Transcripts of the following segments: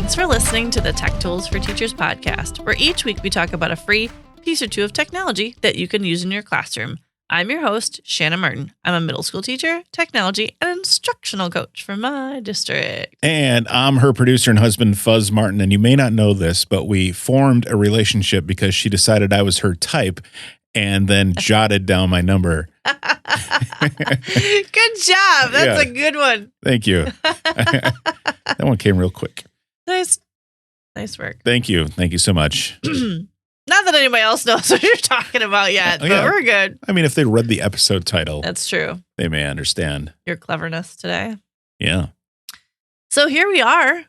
Thanks for listening to the Tech Tools for Teachers podcast, where each week we talk about a free piece or two of technology that you can use in your classroom. I'm your host, Shanna Martin. I'm a middle school teacher, technology, and instructional coach for my district. And I'm her producer and husband, Fuzz Martin. And you may not know this, but we formed a relationship because she decided I was her type and then jotted down my number. Good job. That's a good one. Thank you. That one came real quick. Nice work. Thank you. Thank you so much. Not that anybody else knows what you're talking about yet, but we're good. I mean, if they read the episode title, that's true. They may understand your cleverness today. Yeah. So here we are,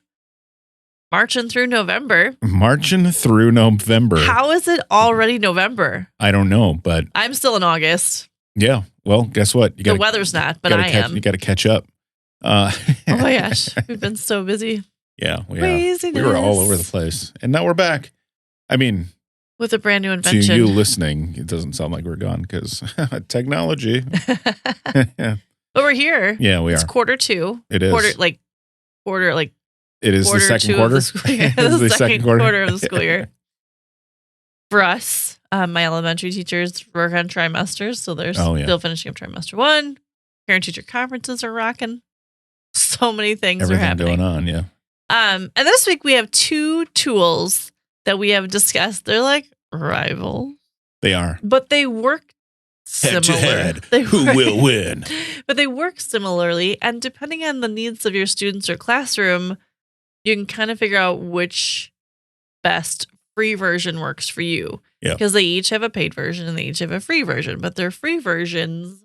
marching through November. How is it already November? I don't know, but I'm still in August. Yeah. Well, guess what? The weather's not, but I am. You got to catch up. Oh my gosh, we've been so busy. Yeah, we were all over the place, and now we're back. I mean, with a brand new invention. To you listening, it doesn't sound like we're gone because technology. But we're here. Yeah, we are. It's Q2. It is. Quarter. It is the second quarter. The second quarter of the school year. For us, my elementary teachers work on trimesters, so they're still finishing up trimester 1. Parent-teacher conferences are rocking. So many things are happening. Going on, yeah. And this week we have 2 tools that we have discussed. They're like rivals. They are. But they work similar. Head to head. Who will win? But they work similarly. And depending on the needs of your students or classroom, you can kind of figure out which best free version works for you. Yeah. Because they each have a paid version and they each have a free version. But their free versions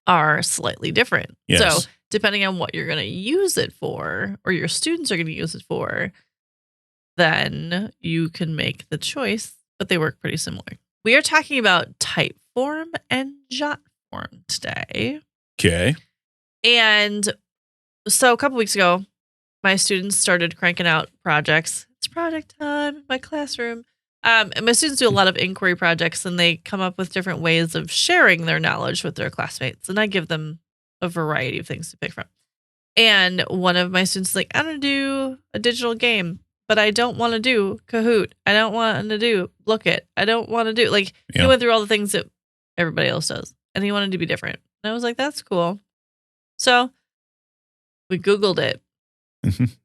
are slightly different. Yes. So depending on what you're going to use it for, or your students are going to use it for, then you can make the choice, but they work pretty similar. We are talking about Typeform and Jotform today. Okay. And so a couple weeks ago, my students started cranking out projects. It's project time in my classroom. And my students do a lot of inquiry projects, and they come up with different ways of sharing their knowledge with their classmates. And I give them a variety of things to pick from. And one of my students is like, I'm going to do a digital game, but I don't want to do Kahoot. I don't want to do Look It. I don't want to do, he went through all the things that everybody else does, and he wanted to be different. And I was like, that's cool. So we Googled it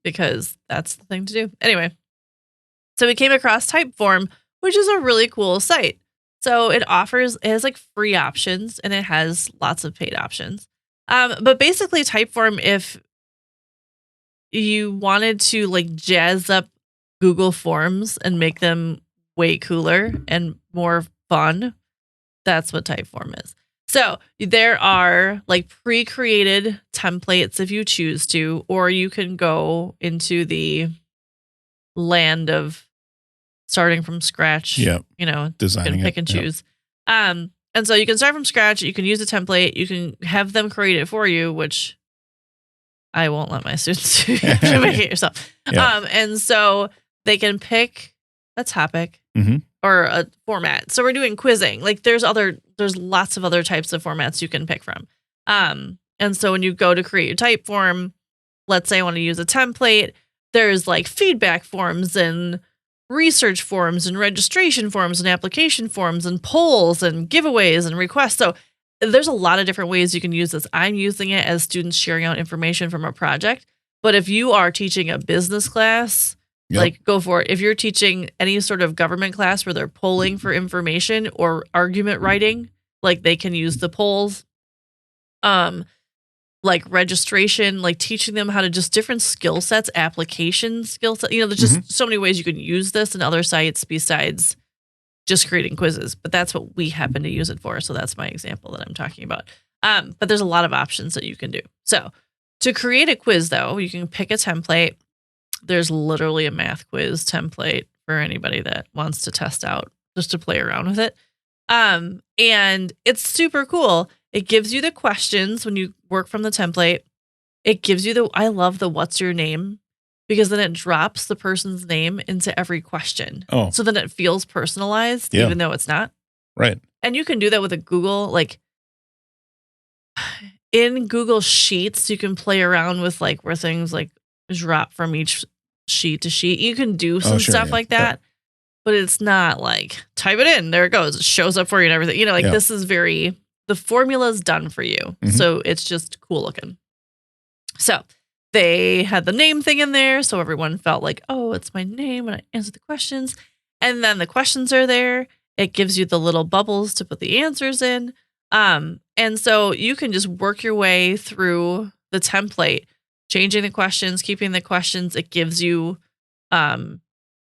because that's the thing to do. Anyway, so we came across Typeform, which is a really cool site. So it has like free options and it has lots of paid options. But basically Typeform, if you wanted to like jazz up Google Forms and make them way cooler and more fun, that's what Typeform is. So there are like pre-created templates if you choose to, or you can go into the land of starting from scratch. Yeah. Designing, you can pick and choose. And so you can start from scratch. You can use a template. You can have them create it for you, which I won't let my students do. You have to make it yourself. Yeah. And so they can pick a topic or a format. So we're doing quizzing. Like there's lots of other types of formats you can pick from. And so when you go to create your Typeform, let's say I want to use a template, there's like feedback forms and research forms and registration forms and application forms and polls and giveaways and requests. So there's a lot of different ways you can use this. I'm using it as students sharing out information from a project. But if you are teaching a business class, like go for it. If you're teaching any sort of government class where they're polling for information or argument writing, like they can use the polls. Like registration, like teaching them how to just different skill sets, application skill sets. There's just so many ways you can use this in other sites besides just creating quizzes. But that's what we happen to use it for. So that's my example that I'm talking about. But there's a lot of options that you can do. So to create a quiz, though, you can pick a template. There's literally a math quiz template for anybody that wants to test out, just to play around with it. And it's super cool. It gives you the questions when you work from the template. It gives you I love the what's your name, because then it drops the person's name into every question. Oh. So then it feels personalized, even though it's not. Right. And you can do that with a Google, in Google Sheets, you can play around with where things drop from each sheet to sheet. You can do some sure, stuff yeah, like that, but it's not like type it in, there it goes, it shows up for you and everything. Like this is the formula's done for you. So it's just cool looking. So they had the name thing in there, so everyone felt like, oh, it's my name when I answer the questions. And then the questions are there. It gives you the little bubbles to put the answers in. And so you can just work your way through the template, changing the questions, keeping the questions. It gives you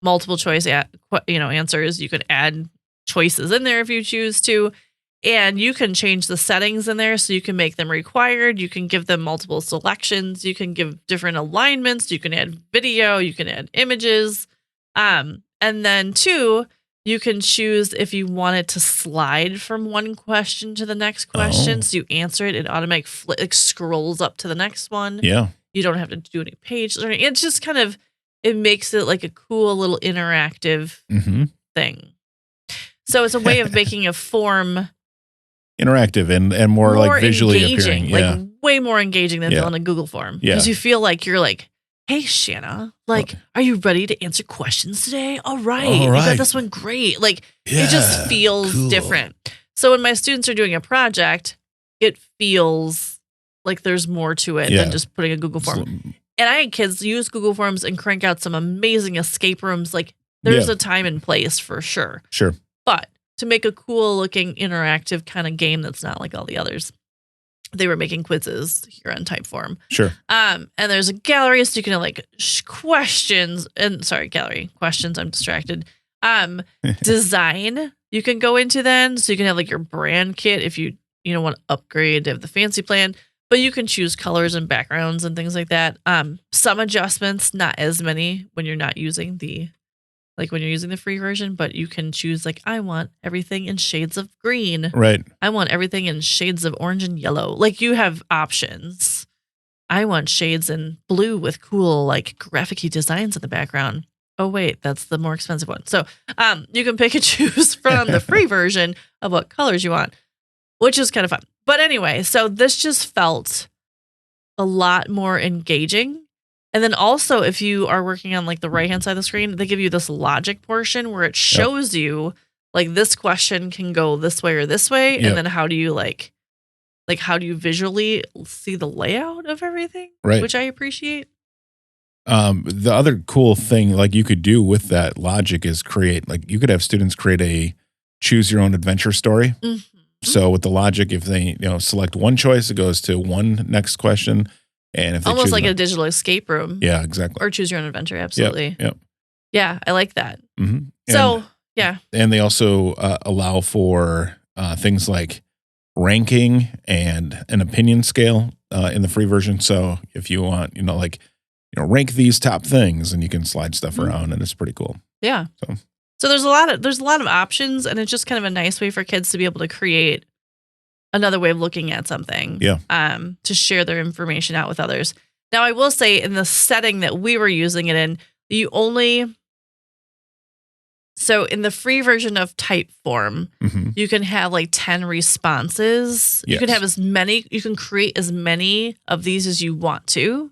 multiple choice answers. You can add choices in there if you choose to. And you can change the settings in there so you can make them required. You can give them multiple selections. You can give different alignments. You can add video. You can add images. And then 2, you can choose if you want it to slide from one question to the next question. So you answer it, it automatically scrolls up to the next one. Yeah. You don't have to do any pages or anything. It's just kind of, it makes it like a cool little interactive thing. So it's a way of making a form interactive and more like visually engaging, appearing. like way more engaging than filling a Google form. Because you feel like you're like, hey, Shanna, like, are you ready to answer questions today? All right. You got this one. Great. Like, it just feels different. So when my students are doing a project, it feels like there's more to it than just putting a Google form. And I had kids use Google Forms and crank out some amazing escape rooms. Like, there's a time and place for sure. Sure. But to make a cool looking interactive kind of game that's not like all the others, they were making quizzes here on Typeform. Sure. And there's a gallery, so you can have like questions and gallery questions. I'm distracted. Design you can go into then, so you can have like your brand kit if you want to upgrade to have the fancy plan. But you can choose colors and backgrounds and things like that. Some adjustments, not as many when you're not using when you're using the free version, but you can choose like, I want everything in shades of green. Right. I want everything in shades of orange and yellow. Like, you have options. I want shades in blue with cool, like, graphic-y designs in the background. Oh, wait, that's the more expensive one. So you can pick and choose from the free version of what colors you want, which is kind of fun. But anyway, so this just felt a lot more engaging. And then also, if you are working on like the right-hand side of the screen, they give you this logic portion where it shows you like this question can go this way or this way. And then how do you how do you visually see the layout of everything? Right. Which I appreciate. The other cool thing like you could do with that logic is you could have students create a choose your own adventure story. So with the logic, if they select one choice, it goes to one next question. And if they almost like a digital escape room. Yeah, exactly. Or choose your own adventure. Absolutely. Yep. Yeah, I like that. So, and they also allow for things like ranking and an opinion scale in the free version. So if you want, rank these top things, and you can slide stuff around, and it's pretty cool. Yeah. So there's a lot of options, and it's just kind of a nice way for kids to be able to create another way of looking at something. To share their information out with others. Now, I will say, in the setting that we were using it in, so in the free version of Typeform, you can have like 10 responses. You can have you can create as many of these as you want to,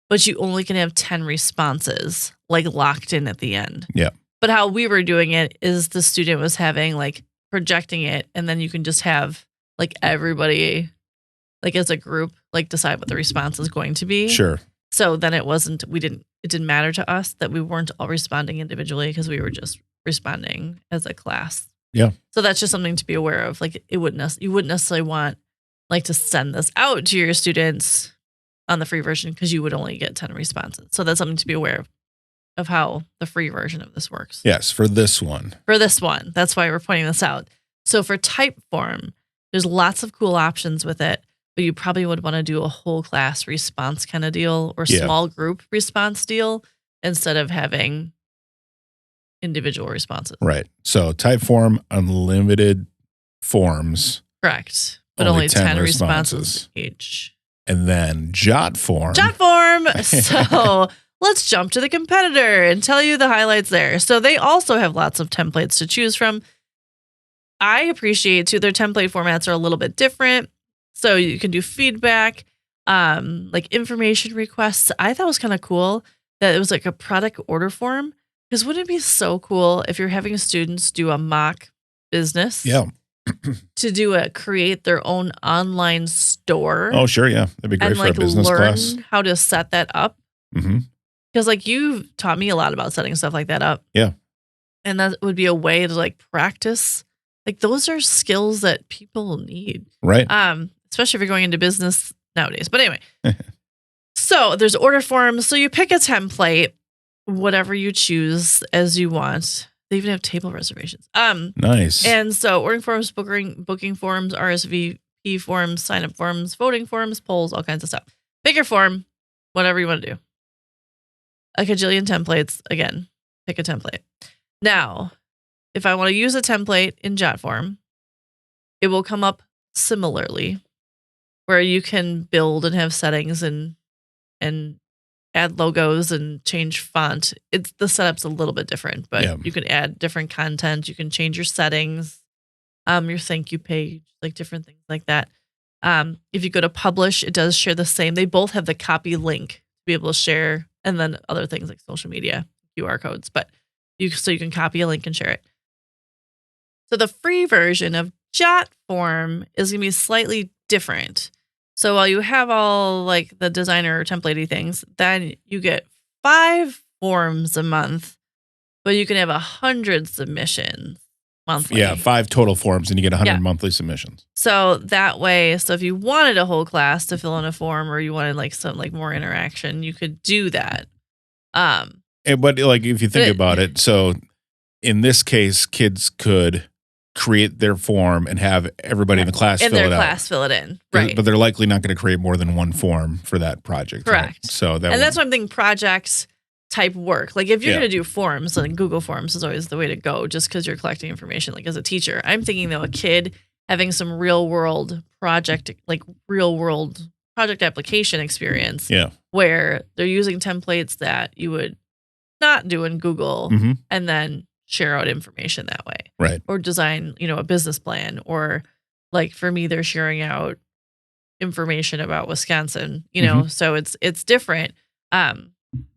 but you only can have 10 responses like locked in at the end. Yeah. But how we were doing it is the student was having like projecting it, and then you can just have like everybody like as a group like decide what the response is going to be. Sure. So then it didn't matter to us that we weren't all responding individually, because we were just responding as a class. Yeah. So that's just something to be aware of. Like, you wouldn't necessarily want like to send this out to your students on the free version, because you would only get 10 responses. So that's something to be aware of how the free version of this works. Yes, for this one. That's why we're pointing this out. So for Typeform, there's lots of cool options with it, but you probably would want to do a whole class response kind of deal, or small group response deal, instead of having individual responses. Right. So Typeform, unlimited forms. Correct. But only 10 responses each. And then Jotform. So let's jump to the competitor and tell you the highlights there. So they also have lots of templates to choose from. I appreciate too, their template formats are a little bit different. So you can do feedback, like information requests. I thought it was kind of cool that it was like a product order form. Because wouldn't it be so cool if you're having students do a mock business? Yeah. To create their own online store. Oh, sure. Yeah. That'd be great and for a business learn class. How to set that up. Mm-hmm. Because like you've taught me a lot about setting stuff like that up. Yeah. And that would be a way to like practice. Like those are skills that people need. Right. Especially if you're going into business nowadays. But anyway. So there's order forms. So you pick a template, whatever you choose as you want. They even have table reservations. Nice. And so ordering forms, booking forms, RSVP forms, sign-up forms, voting forms, polls, all kinds of stuff. Pick your form, whatever you want to do. A cajillion templates. Again, pick a template. Now, if I want to use a template in Jotform, it will come up similarly where you can build and have settings and add logos and change font. The setup's a little bit different, but you can add different content. You can change your settings, your thank you page, like different things like that. If you go to publish, it does share the same. They both have the copy link to be able to share, and then other things like social media, QR codes. But you can copy a link and share it. So the free version of Jotform is going to be slightly different. So while you have all like the designer templatey things, then you get 5 forms a month, but you can have 100 submissions monthly. Yeah, 5 total forms, and you get 100 monthly submissions. So that way, so if you wanted a whole class to fill in a form, or you wanted like some like more interaction, you could do that. But like if you think about it, so in this case, kids could create their form and have everybody in the class fill it out. Fill it in. Right. But they're likely not going to create more than one form for that project. Correct. Right? So that's why I'm thinking projects type work. Like if you're going to do forms, then Google Forms is always the way to go just because you're collecting information. Like as a teacher, I'm thinking though, a kid having some real world project application experience where they're using templates that you would not do in Google and then share out information that way. Right. Or design, a business plan, or like for me, they're sharing out information about Wisconsin, so it's different,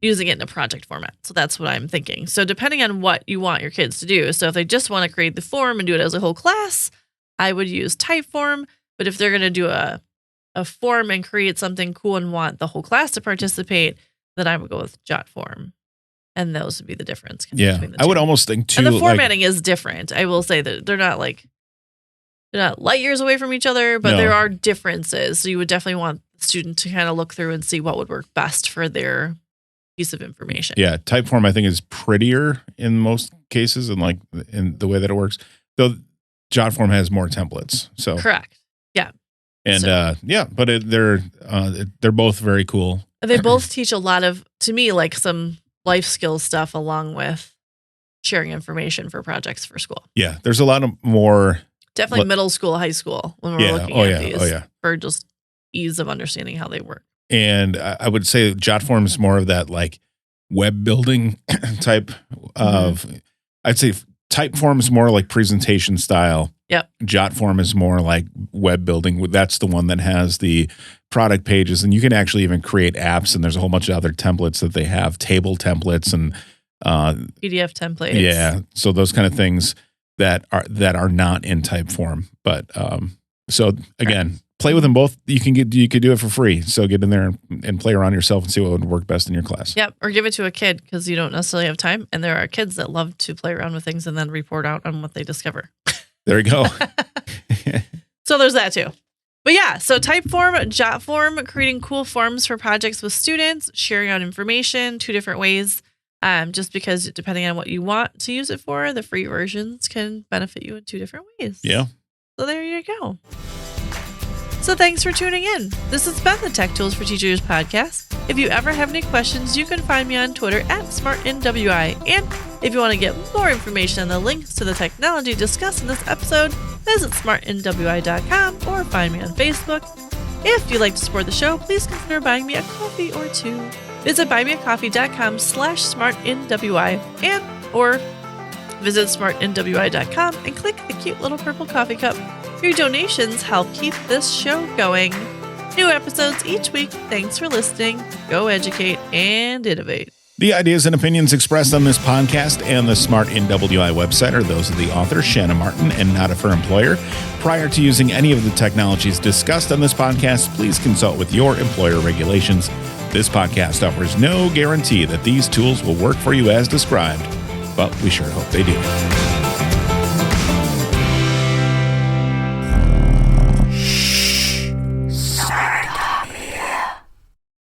using it in a project format. So that's what I'm thinking. So depending on what you want your kids to do. So if they just want to create the form and do it as a whole class, I would use Typeform. But if they're going to do a form and create something cool and want the whole class to participate, then I would go with Jotform. And those would be the difference. Between the two. I would almost think too. And the formatting is different. I will say that they're not light years away from each other, but there are differences. So you would definitely want the student to kind of look through and see what would work best for their piece of information. Yeah, Typeform I think is prettier in most cases, and like in the way that it works. Though Jotform has more templates. So correct. Yeah. And but they're both very cool. They both teach a lot of, to me, like some life skills stuff along with sharing information for projects for school. Yeah, there's a lot of more. Definitely middle school, high school when we're looking at these for just ease of understanding how they work. And I would say Jotform is more of that like web building type of, I'd say Typeform is more like presentation style. Yep. Jotform is more like web building. That's the one that has the product pages, and you can actually even create apps, and there's a whole bunch of other templates that they have, table templates and PDF templates. Yeah. So those kind of things that are not in Typeform. But so again, play with them both. You could do it for free. So get in there and play around yourself and see what would work best in your class. Yep. Or give it to a kid because you don't necessarily have time. And there are kids that love to play around with things and then report out on what they discover. There you go. So there's that too. But yeah, so Typeform, Jotform, creating cool forms for projects with students, sharing out information, 2 different ways. Just because depending on what you want to use it for, the free versions can benefit you in 2 different ways. Yeah. So there you go. So thanks for tuning in. This has been the Tech Tools for Teachers podcast. If you ever have any questions, you can find me on Twitter @SmartNWI. And if you want to get more information on the links to the technology discussed in this episode, visit smartnwi.com or find me on Facebook. If you'd like to support the show, please consider buying me a coffee or 2. Visit buymeacoffee.com/smartnwi or visit smartnwi.com and click the cute little purple coffee cup. Your donations help keep this show going. New episodes each week. Thanks for listening. Go educate and innovate. The ideas and opinions expressed on this podcast and the Smart NWI website are those of the author, Shanna Martin, and not of her employer. Prior to using any of the technologies discussed on this podcast, please consult with your employer regulations. This podcast offers no guarantee that these tools will work for you as described, but we sure hope they do.